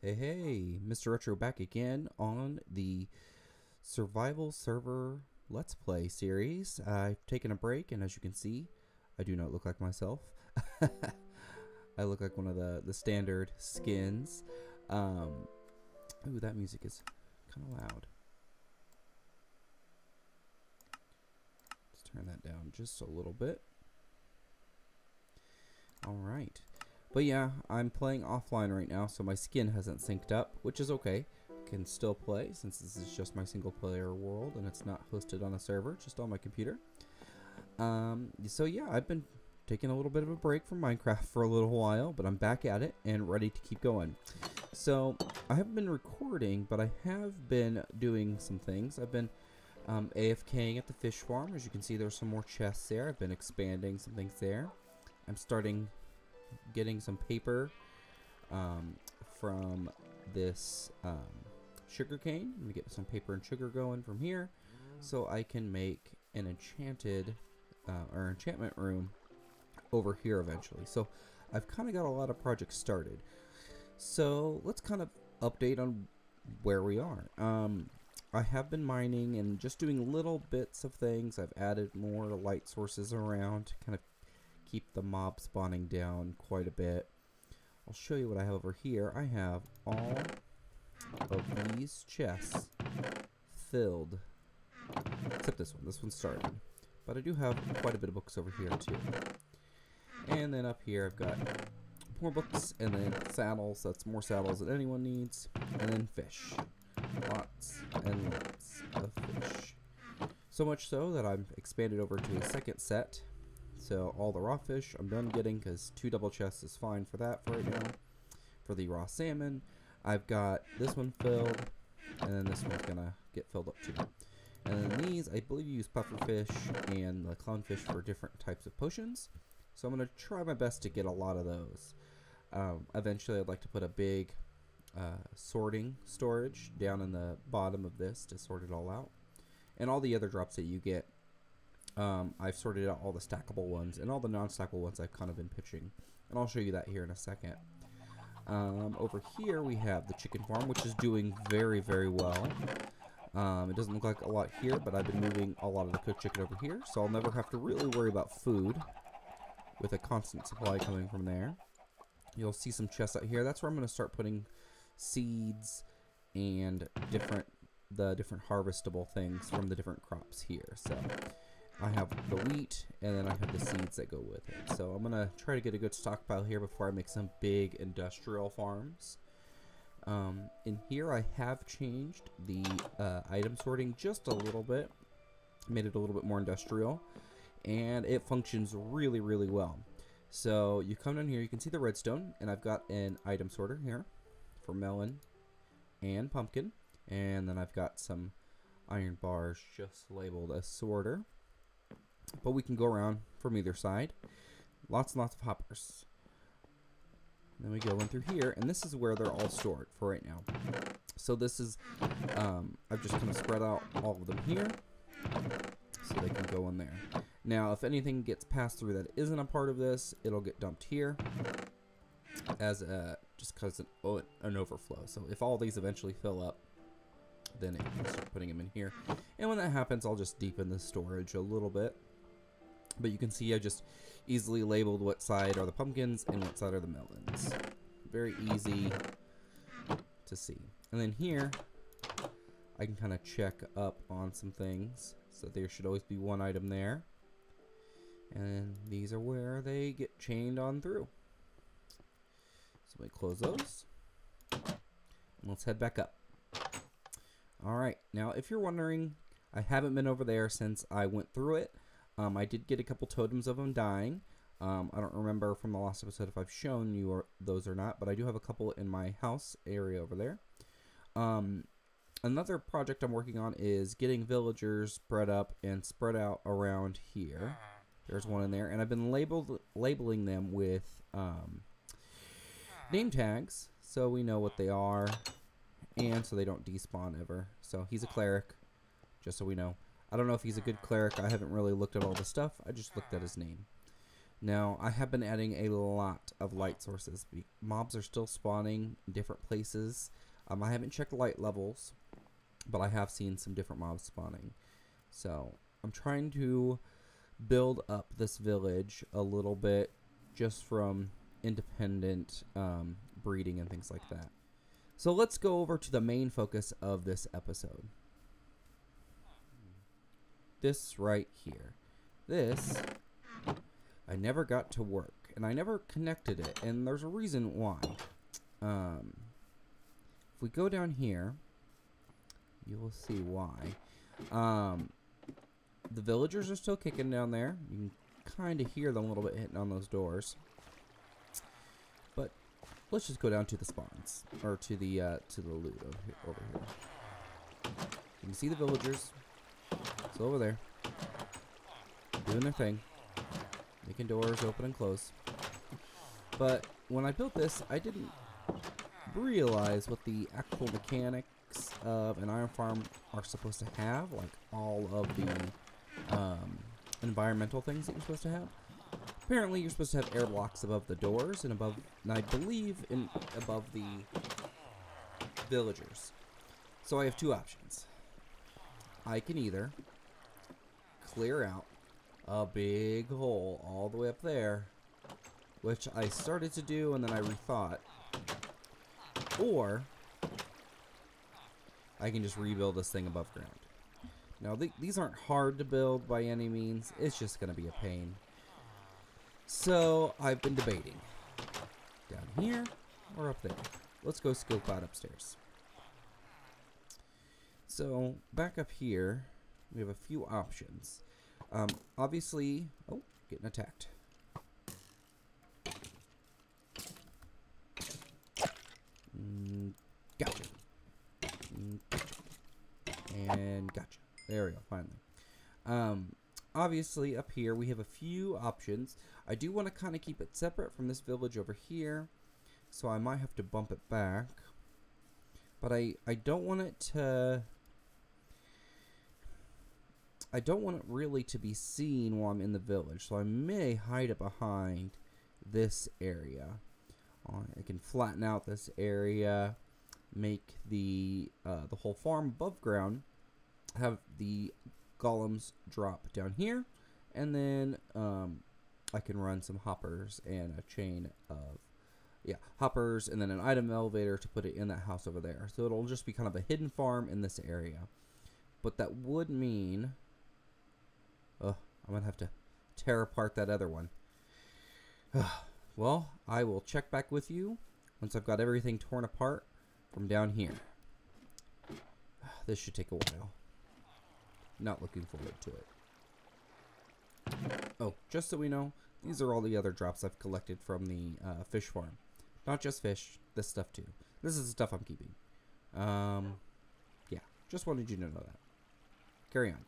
Hey, Mr. Retro back again on the Survival Server Let's Play series. I've taken a break, and as you can see, I do not look like myself. I look like one of the standard skins. Ooh, that music is kind of loud. Let's turn that down just a little bit. Alright. But yeah, I'm playing offline right now, so my skin hasn't synced up, which is okay. Can still play since this is just my single player world and it's not hosted on a server, just on my computer. So yeah, I've been taking a little bit of a break from Minecraft for a little while, but I'm back at it and ready to keep going. So I haven't been recording, but I have been doing some things. I've been AFKing at the fish farm. As you can see, there's some more chests there. I've been expanding some things there. I'm starting getting some paper from this sugar cane. I'm gonna get some paper and sugar going from here so I can make an enchanted or enchantment room over here eventually. So I've kind of got a lot of projects started, so let's kind of update on where we are. I have been mining and just doing little bits of things. I've added more light sources around to kind of keep the mob spawning down quite a bit. I'll show you what I have over here. I have all of these chests filled, except this one. This one's started, but I do have quite a bit of books over here too. And then up here I've got more books, and then saddles. That's more saddles than anyone needs. And then fish, lots and lots of fish. So much so that I've expanded over to a second set. So all the raw fish I'm done getting, because 2 double chests is fine for that for right now. For the raw salmon, I've got this one filled, and then this one's gonna get filled up too. And then these, I believe you use pufferfish and the clownfish for different types of potions. So I'm gonna try my best to get a lot of those. Eventually I'd like to put a big sorting storage down in the bottom of this to sort it all out. And all the other drops that you get, I've sorted out all the stackable ones, and all the non-stackable ones I've kind of been pitching. And I'll show you that here in a second. Over here we have the chicken farm, which is doing very, very well. It doesn't look like a lot here, but I've been moving a lot of the cooked chicken over here, so I'll never have to really worry about food with a constant supply coming from there. You'll see some chests out here. That's where I'm going to start putting seeds and the different harvestable things from the different crops here. So I have the wheat, and then I have the seeds that go with it. So I'm gonna try to get a good stockpile here before I make some big industrial farms. In here I have changed the item sorting just a little bit, made it a little bit more industrial, and it functions really, really well. So you come down here, you can see the redstone, and I've got an item sorter here for melon and pumpkin, and then I've got some iron bars just labeled as sorter. But we can go around from either side. Lots and lots of hoppers. Then we go in through here, and this is where they're all stored for right now. So this is, I've just kind of spread out all of them here, so they can go in there. Now, if anything gets passed through that isn't a part of this, it'll get dumped here as just because an overflow. So if all these eventually fill up, then it can start putting them in here. And when that happens, I'll just deepen the storage a little bit. But you can see I just easily labeled what side are the pumpkins and what side are the melons. Very easy to see. And then here, I can kind of check up on some things. So there should always be one item there. And these are where they get chained on through. So let me close those. And let's head back up. Alright, now if you're wondering, I haven't been over there since I went through it. I did get a couple totems of them dying. I don't remember from the last episode if I've shown you those or not, but I do have a couple in my house area over there. Another project I'm working on is getting villagers spread up and spread out around here. There's one in there, and I've been labeling them with name tags, so we know what they are, and so they don't despawn ever. So he's a cleric, just so we know. I don't know if he's a good cleric. I haven't really looked at all the stuff. I just looked at his name. Now, I have been adding a lot of light sources. Mobs are still spawning in different places. I haven't checked light levels, but I have seen some different mobs spawning. So, I'm trying to build up this village a little bit just from independent breeding and things like that. So, let's go over to the main focus of this episode. This right here. This, I never got to work, and I never connected it, and there's a reason why. If we go down here, you will see why. The villagers are still kicking down there. You can kind of hear them a little bit hitting on those doors. But let's just go down to the spawns, or to the loot over here. You can see the villagers. It's over there, doing their thing, making doors open and close. But when I built this, I didn't realize what the actual mechanics of an iron farm are supposed to have, like all of the environmental things that you're supposed to have. Apparently, you're supposed to have air blocks above the doors and above, and I believe above the villagers. So I have two options. I can either clear out a big hole all the way up there, which I started to do and then I rethought, or I can just rebuild this thing above ground. Now, these aren't hard to build by any means. It's just going to be a pain. So, I've been debating. Down here or up there? Let's go scope out upstairs. So, back up here, we have a few options. Obviously... Oh, getting attacked. Gotcha. And gotcha. There we go, finally. Obviously, up here, we have a few options. I do want to kind of keep it separate from this village over here, so I might have to bump it back. But I don't want it to... I don't want it really to be seen while I'm in the village, so I may hide it behind this area. I can flatten out this area, make the whole farm above ground, have the golems drop down here, and then I can run some hoppers and a chain of hoppers, and then an item elevator to put it in that house over there. So it'll just be kind of a hidden farm in this area. But that would mean... I'm going to have to tear apart that other one. Well, I will check back with you once I've got everything torn apart from down here. This should take a while. Not looking forward to it. Oh, just so we know, these are all the other drops I've collected from the fish farm. Not just fish, this stuff too. This is the stuff I'm keeping. Yeah, just wanted you to know that. Carry on.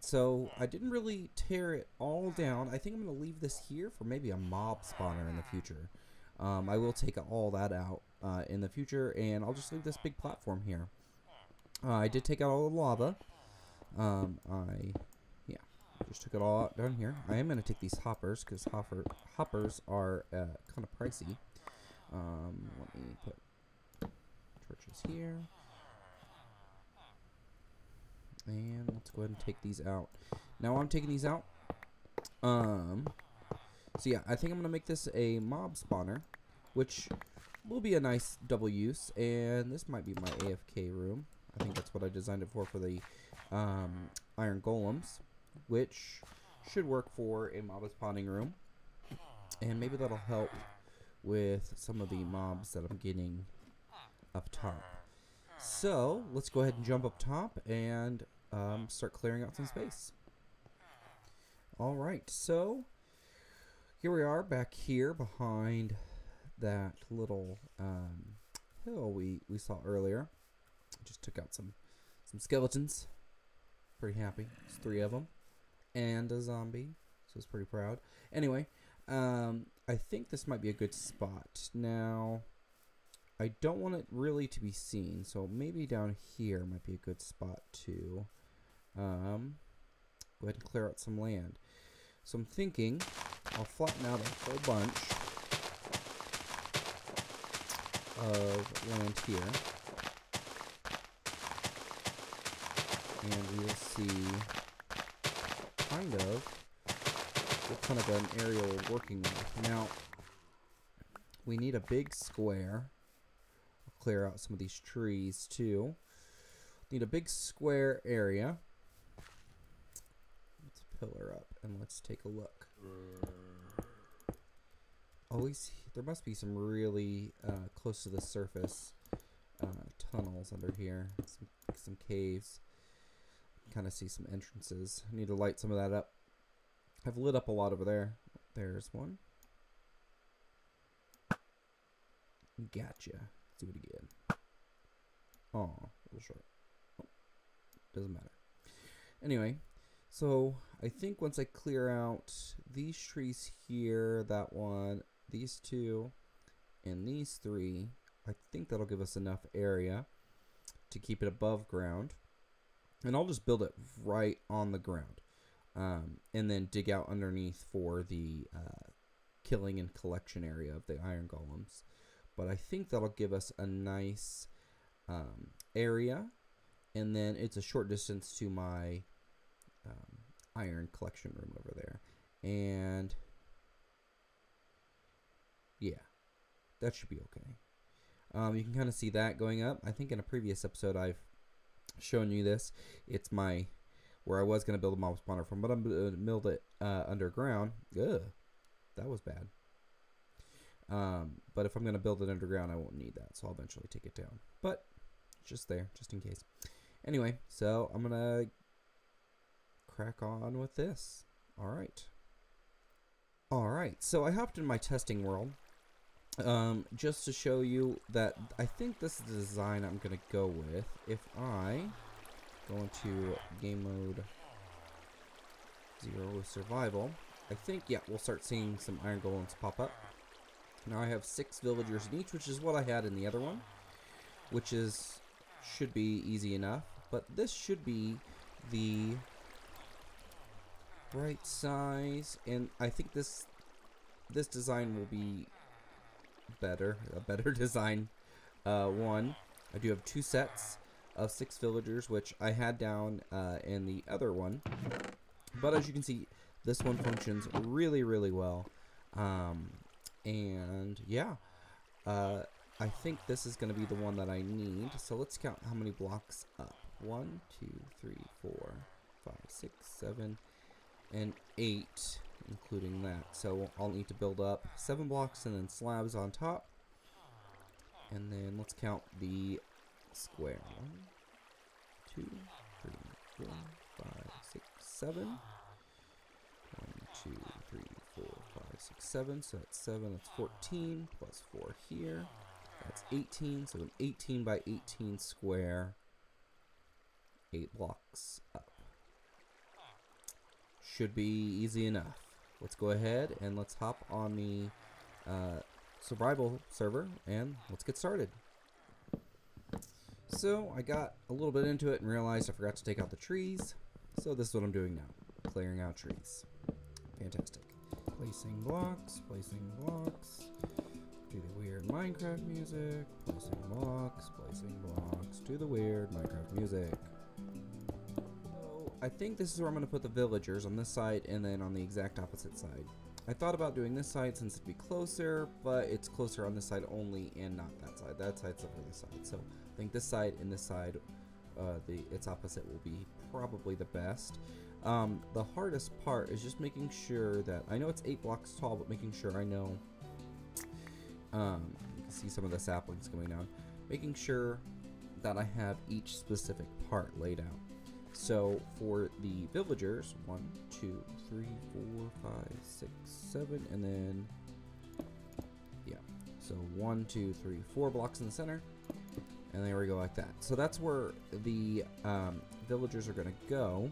So I didn't really tear it all down. I think I'm going to leave this here for maybe a mob spawner in the future. I will take all that out in the future, and I'll just leave this big platform here. I did take out all the lava. I just took it all out down here. I am going to take these hoppers, because hoppers are kind of pricey. Let me put torches here. And let's go ahead and take these out. Now I'm taking these out. So yeah, I think I'm gonna make this a mob spawner, which will be a nice double use. And this might be my AFK room. I think that's what I designed it for the iron golems, which should work for a mob spawning room. And maybe that'll help with some of the mobs that I'm getting up top. So let's go ahead and jump up top and start clearing out some space. Alright, so here we are back here behind that little hill we saw earlier. Just took out some skeletons. Pretty happy. There's 3 of them. And a zombie. So I was pretty proud. Anyway, I think this might be a good spot. Now, I don't want it really to be seen, so maybe down here might be a good spot to go ahead and clear out some land. So I'm thinking I'll flatten out a whole bunch of land here. And we will see kind of what kind of an area we're working with. Now, we need a big square. I'll clear out some of these trees too. Need a big square area. Let's pillar up and let's take a look. Always, there must be some really close to the surface tunnels under here. Some caves. Kind of see some entrances. I need to light some of that up. I've lit up a lot over there. There's one. Gotcha. Let's do it again. Oh, a little short. Oh, doesn't matter. Anyway, so I think once I clear out these trees here, that one, these 2, and these 3, I think that'll give us enough area to keep it above ground. And I'll just build it right on the ground. And then dig out underneath for the killing and collection area of the iron golems. But I think that'll give us a nice area. And then it's a short distance to my iron collection room over there. And yeah, that should be okay. You can kind of see that going up. I think in a previous episode I've shown you this. It's my where I was going to build a mob spawner from, but I'm going to build it underground. Ugh, that was bad. But if I'm going to build it underground, I won't need that, so I'll eventually take it down. But it's just there, just in case. Anyway, so I'm going to crack on with this. Alright. Alright, so I hopped in my testing world just to show you that I think this is the design I'm going to go with. If I go into game mode 0 with survival, I think, yeah, we'll start seeing some iron golems pop up. Now I have 6 villagers in each, which is what I had in the other one, which should be easy enough. But this should be the right size, and I think this design will be a better design. One, I do have 2 sets of 6 villagers, which I had down in the other one. But as you can see, this one functions really, really well. And yeah, I think this is going to be the one that I need. So let's count how many blocks up. 1, 2, 3, 4, 5, 6, 7, and 8, including that. So I'll need to build up 7 blocks and then slabs on top. And then let's count the square. 1, 2, 3, 4, 5, 6, 7. 1, 2, 3, 4, 5, 6, 7. So that's 7. That's 14 plus 4 here. That's 18. So an 18 by 18 square. 8 blocks up. Should be easy enough. Let's go ahead and let's hop on the survival server and let's get started. So I got a little bit into it and realized I forgot to take out the trees. So this is what I'm doing now. Clearing out trees. Fantastic. Placing blocks, Do the weird Minecraft music. Placing blocks to the weird Minecraft music. So I think this is where I'm going to put the villagers, on this side and then on the exact opposite side. I thought about doing this side since it'd be closer, but it's closer on this side only and not that side. That side's over this side. So I think this side and this side, its opposite will be probably the best. The hardest part is just making sure that, I know it's 8 blocks tall, but making sure I know, you can see some of the saplings going down, making sure that I have each specific part laid out. So for the villagers, 1, 2, 3, 4, 5, 6, 7, and then, yeah, so 1, 2, 3, 4 blocks in the center, and there we go like that. So that's where the villagers are gonna go.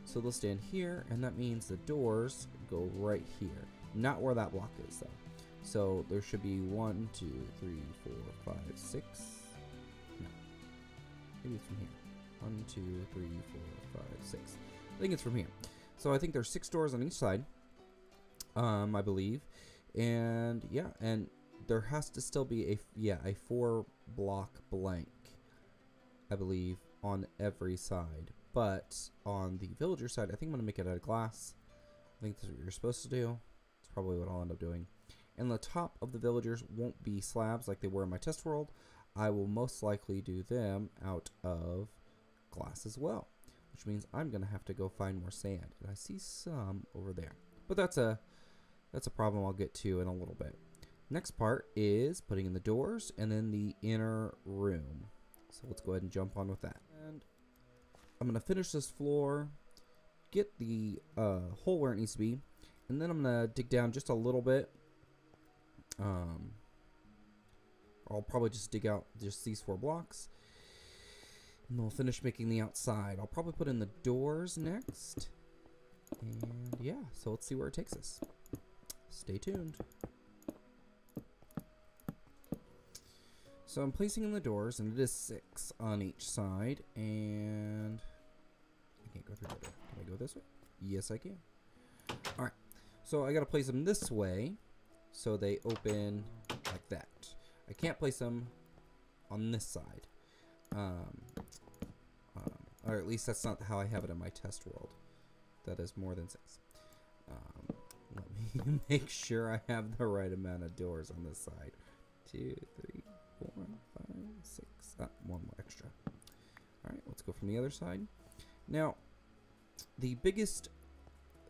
So they'll stand here, and that means the doors go right here, not where that block is though. So there should be 1, 2, 3, 4, 5, 6. No, maybe it's from here. 1, 2, 3, 4, 5, 6. I think it's from here. So I think there's 6 doors on each side, I believe, and yeah, and there has to still be a 4 block blank, I believe, on every side. But on the villager side, I think I'm gonna make it out of glass. I think that's what you're supposed to do. It's probably what I'll end up doing. And the top of the villagers won't be slabs like they were in my test world. I will most likely do them out of glass as well, which means I'm gonna have to go find more sand, and I see some over there, but that's a problem I'll get to in a little bit. Next part is putting in the doors and then the inner room, so let's go ahead and jump on with that. And I'm gonna finish this floor, get the hole where it needs to be, and then I'm gonna dig down just a little bit. I'll probably just dig out just these 4 blocks, and we'll finish making the outside. I'll probably put in the doors next. And yeah, so let's see where it takes us. Stay tuned. So I'm placing in the doors, and it is 6 on each side. And I can't go through the door. Can I go this way? Yes, I can. Alright, so I gotta place them this way so they open like that. I can't place them on this side. Or at least that's not how I have it in my test world. That is more than 6. Let me make sure I have the right amount of doors on this side. 2, 3, 4, 5, 6. One more extra. Alright, let's go from the other side. Now, the biggest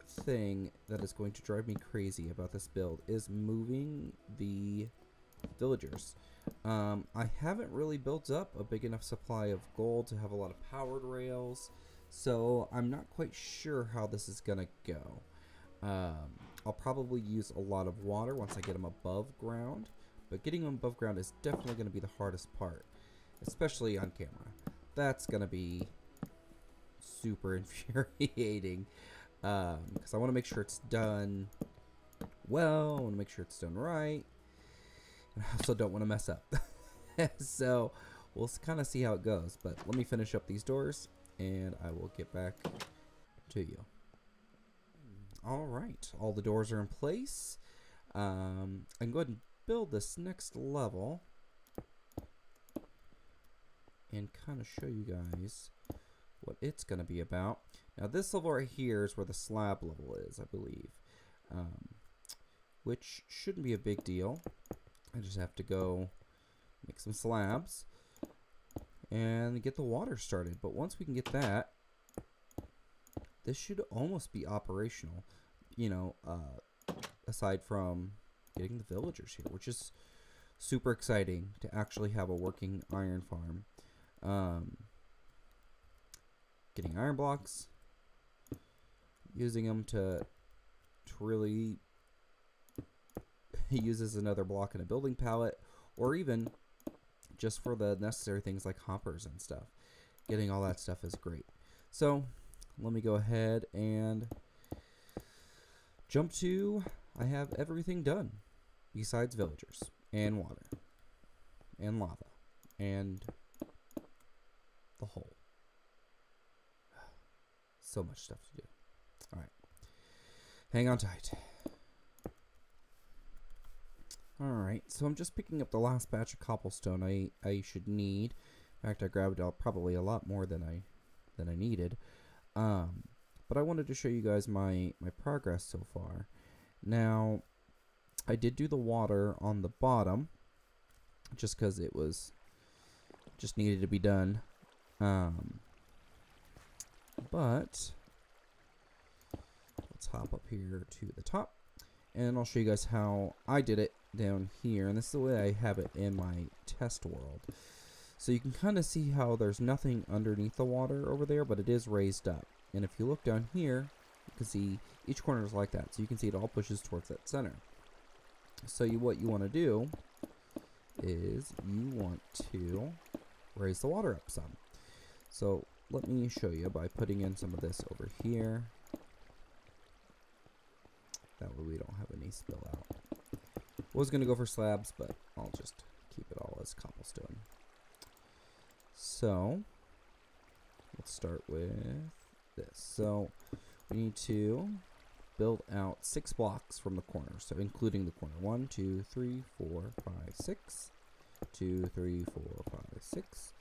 thing that is going to drive me crazy about this build is moving the villagers. I haven't really built up a big enough supply of gold to have a lot of powered rails, so I'm not quite sure how this is gonna go. I'll probably use a lot of water once I get them above ground, but getting them above ground is definitely gonna be the hardest part, especially on camera. That's gonna be super infuriating, because I want to make sure it's done well, I want to make sure it's done right, and I also don't want to mess up. So we'll kind of see how it goes, but let me finish up these doors and I will get back to you. Alright, all the doors are in place. I can go ahead and build this next level and kind of show you guys what it's going to be about. Now this level right here is where the slab level is, I believe, which shouldn't be a big deal. I just have to go make some slabs and get the water started. But once we can get that, this should almost be operational, you know, aside from getting the villagers here, which is super exciting to actually have a working iron farm. Getting iron blocks, using them to really use as another block in a building pallet, or even just for the necessary things like hoppers and stuff. Getting all that stuff is great. So let me go ahead and jump to, I have everything done besides villagers and water and lava and the hole. So much stuff to do. Alright. Hang on tight. Alright, so I'm just picking up the last batch of cobblestone I should need. In fact, I grabbed probably a lot more than I needed. But I wanted to show you guys my progress so far. Now, I did do the water on the bottom, just because it was just needed to be done. But let's hop up here to the top, and I'll show you guys how I did it down here. And this is the way I have it in my test world. So you can kind of see how there's nothing underneath the water over there, but it is raised up. And if you look down here, you can see each corner is like that. So you can see it all pushes towards that center. So what you want to do is you want to raise the water up some. So let me show you by putting in some of this over here. That way we don't have any spill out. I was going to go for slabs, but I'll just keep it all as cobblestone. So let's start with this. So we need to build out 6 blocks from the corner, so including the corner. 1, 2, 3, 4, 5, 6. 2, 3, 4, 5, 6.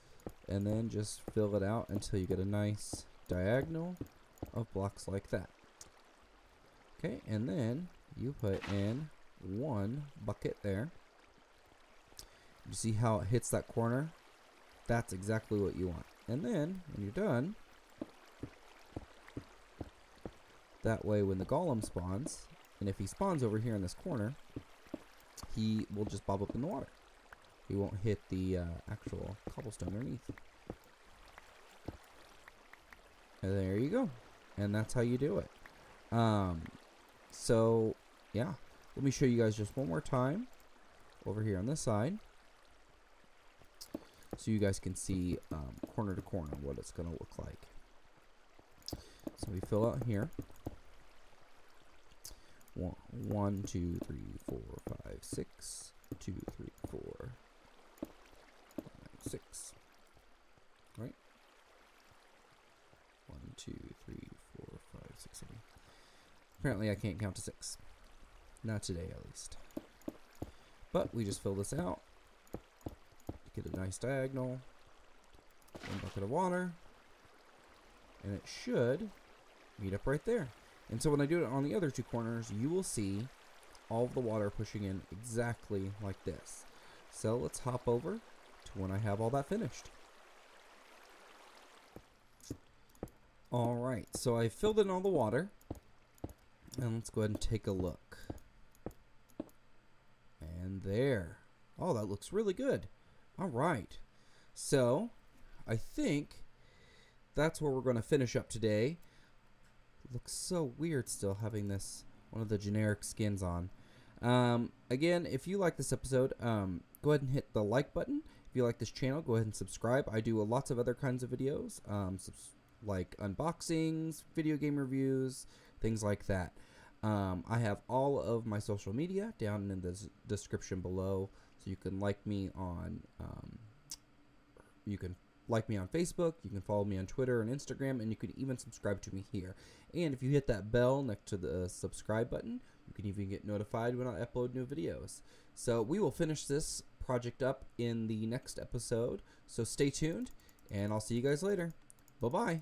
And then just fill it out until you get a nice diagonal of blocks like that. Okay, and then you put in 1 bucket there. You see how it hits that corner? That's exactly what you want. And then when you're done, that way when the golem spawns, and if he spawns over here in this corner, he will just bob up in the water. He won't hit the actual cobblestone underneath. And there you go. And that's how you do it. So yeah, let me show you guys just one more time over here on this side, so you guys can see corner to corner what it's going to look like. So we fill out here. 1, 2, 3, 4, 5, 6. 2, 3, 4, 5, 6. Right? 1, 2, 3, 4, 5, 6, 7. Apparently I can't count to 6. Not today, at least. But we just fill this out. Get a nice diagonal. 1 bucket of water. And it should meet up right there. And so when I do it on the other 2 corners, you will see all of the water pushing in exactly like this. So let's hop over to when I have all that finished. Alright, so I filled in all the water. And let's go ahead and take a look. And there. Oh, that looks really good. Alright. So, I think that's where we're going to finish up today. It looks so weird still having this, one of the generic skins on. Again, if you like this episode, go ahead and hit the like button. If you like this channel, go ahead and subscribe. I do lots of other kinds of videos, like unboxings, video game reviews, things like that. I have all of my social media down in the description below, so you can like me on Facebook, you can follow me on Twitter and Instagram, and you can even subscribe to me here. And if you hit that bell next to the subscribe button, you can even get notified when I upload new videos. So we will finish this project up in the next episode, so stay tuned, and I'll see you guys later. Bye-bye.